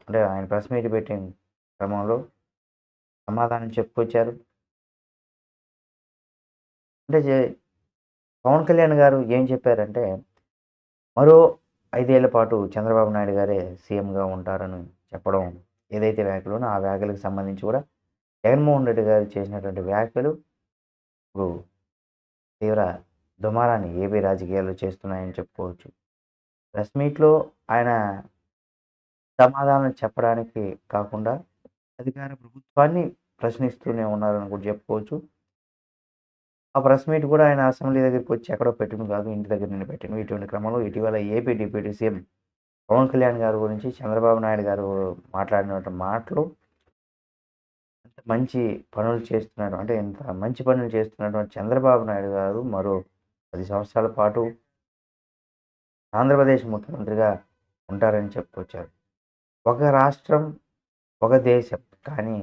అంటే ఆయన press meet పెట్టిన క్రమంలో సమాధానం చెప్పుకొచ్చారు. అంటే పవన్ కళ్యాణ్ గారు ఏం చెప్పారంటే, మరో 5 ఏళ్ల పాటు చంద్రబాబు నాయుడు గారే సీఎంగా ఉంటారని చెప్పడం ఏదైతే వ్యాఖ్యలోనో, ఆ వ్యాఖ్యలకు సంబంధించి కూడా జగన్మోహన్ రెడ్డి గారు చేసినటువంటి వ్యాఖ్యలు ఇప్పుడు తీవ్ర దుమారాన్ని ఏపీ రాజకీయాల్లో చేస్తున్నాయని చెప్పుకోవచ్చు. ప్రెస్ మీట్‌లో ఆయన సమాధానం చెప్పడానికి కాకుండా అధికార ప్రభుత్వాన్ని ప్రశ్నిస్తూనే ఉన్నారని కూడా చెప్పుకోవచ్చు. ఆ ప్రెస్ మీట్ కూడా ఆయన అసెంబ్లీ దగ్గరికొచ్చి ఎక్కడో పెట్టింది కాదు. ఇంటి దగ్గర పెట్టింది. ఇటువంటి క్రమంలో ఇటీవల AP deputy CM Pawan Kalyan గారి గురించి చంద్రబాబు నాయుడు గారు మాట్లాడినటువంటి మాటలు ఎంత మంచి పనులు చేస్తున్నాడు అంటే ఎంత మంచి పనులు చేస్తున్నటువంటి చంద్రబాబు నాయుడు గారు మరో 10 సంవత్సరాల పాటు ఆంధ్రప్రదేశ్ ముఖ్యమంత్రిగా ఉంటారని చెప్పుకొచ్చారు. ఒక రాష్ట్రం, ఒక దేశం కానీ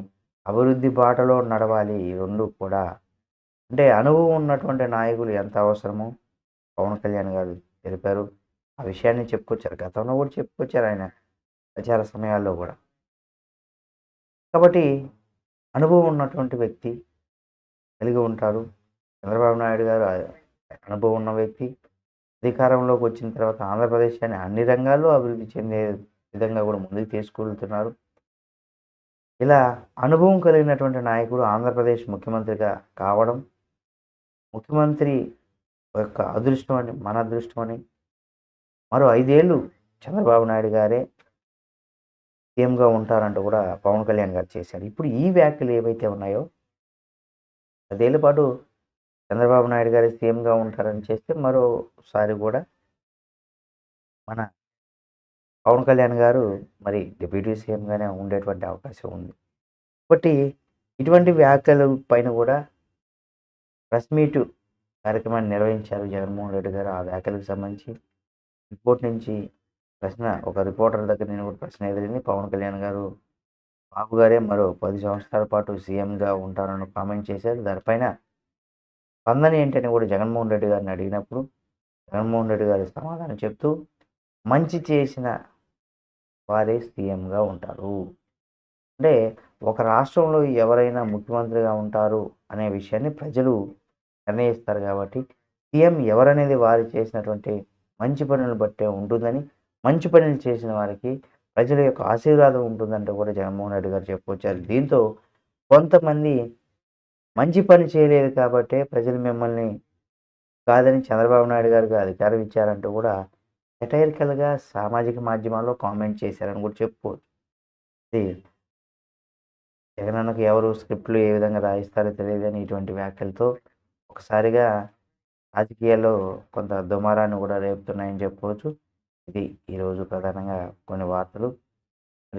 అభివృద్ధి బాటలో నడవాలి ఈ 2 కూడా. అంటే అనుభవం ఉన్నటువంటి నాయకులు ఎంత అవసరమో పవన్ కళ్యాణ్ గారు తెలిపారు. ఆ విషయాన్ని చెప్పుకొచ్చారు. గతంలో కూడా చెప్పుకొచ్చారు ఆయన ప్రచార సమయాల్లో గూడా. కాబట్టి అనుభవం ఉన్నటువంటి వ్యక్తి కలిగి ఉంటారు. చంద్రబాబు నాయుడు గారు అనుభవం ఉన్న వ్యక్తి. అధికారంలోకి వచ్చిన తర్వాత ఆంధ్రప్రదేశాన్ని అన్ని రంగాల్లో అభివృద్ధి చెందే విధంగా కూడా ముందుకు తీసుకెళ్తున్నారు. ఇలా అనుభవం కలిగినటువంటి నాయకుడు ఆంధ్రప్రదేశ్ ముఖ్యమంత్రిగా కావడం, ముఖ్యమంత్రి యొక్క అదృష్టం అని, మన అదృష్టం అని, మరో 5 ఏళ్ళు చంద్రబాబు నాయుడు గారే సీఎంగా ఉంటారంటూ కూడా పవన్ కళ్యాణ్ గారు చేశారు. ఇప్పుడు ఈ వ్యాఖ్యలు ఏవైతే ఉన్నాయో 10 ఏళ్ల పాటు చంద్రబాబు నాయుడు గారే సీఎంగా ఉంటారని చేస్తే మరోసారి కూడా మన పవన్ కళ్యాణ్ గారు మరి డిప్యూటీ సీఎంగానే ఉండేటువంటి అవకాశం ఉంది. కాబట్టి ఇటువంటి వ్యాఖ్యల పైన కూడా ప్రెస్ మీట్ కార్యక్రమాన్ని నిర్వహించారు జగన్మోహన్ రెడ్డి గారు. ఆ వ్యాఖ్యలకు సంబంధించి రిపోర్ట్ నుంచి ఒక రిపోర్టర్ దగ్గర నేను కూడా ప్రశ్న ఎదిరింది. పవన్ కళ్యాణ్ గారు బాబు గారే మరో 10 సంవత్సరాల పాటు సీఎంగా ఉంటారని కామెంట్ చేశారు. దానిపైన స్పందన ఏంటని కూడా జగన్మోహన్ రెడ్డి గారిని అడిగినప్పుడు జగన్మోహన్ రెడ్డి గారు సమాధానం చెప్తూ మంచి చేసిన వారే సీఎంగా ఉంటారు. అంటే ఒక రాష్ట్రంలో ఎవరైనా ముఖ్యమంత్రిగా ఉంటారు అనే విషయాన్ని ప్రజలు నిర్ణయిస్తారు కాబట్టి సీఎం ఎవరనేది వారు చేసినటువంటి మంచి పనులను బట్టే ఉంటుందని, మంచి పనులు చేసిన వారికి ప్రజల యొక్క ఆశీర్వాదం ఉంటుందంటూ కూడా జగన్మోహన్ రెడ్డి గారు చెప్పుకొచ్చారు. దీంతో కొంతమంది మంచి పని చేయలేదు కాబట్టే ప్రజలు మిమ్మల్ని కాదని చంద్రబాబు నాయుడు గారికి అధికారం ఇచ్చారంటూ కూడా సెటైరికల్‌గా సామాజిక మాధ్యమాల్లో కామెంట్ చేశారని కూడా చెప్పుకోవచ్చు. ఇది జగనన్నకు ఎవరు స్క్రిప్ట్‌లు ఏ విధంగా రాయిస్తారో తెలియదని ఇటువంటి వ్యాఖ్యలతో ఒకసారిగా రాజకీయాల్లో కొంత దుమారాన్ని కూడా రేపుతున్నాయని చెప్పుకోవచ్చు. ఇది ఈరోజు ప్రధానంగా కొన్ని వార్తలు.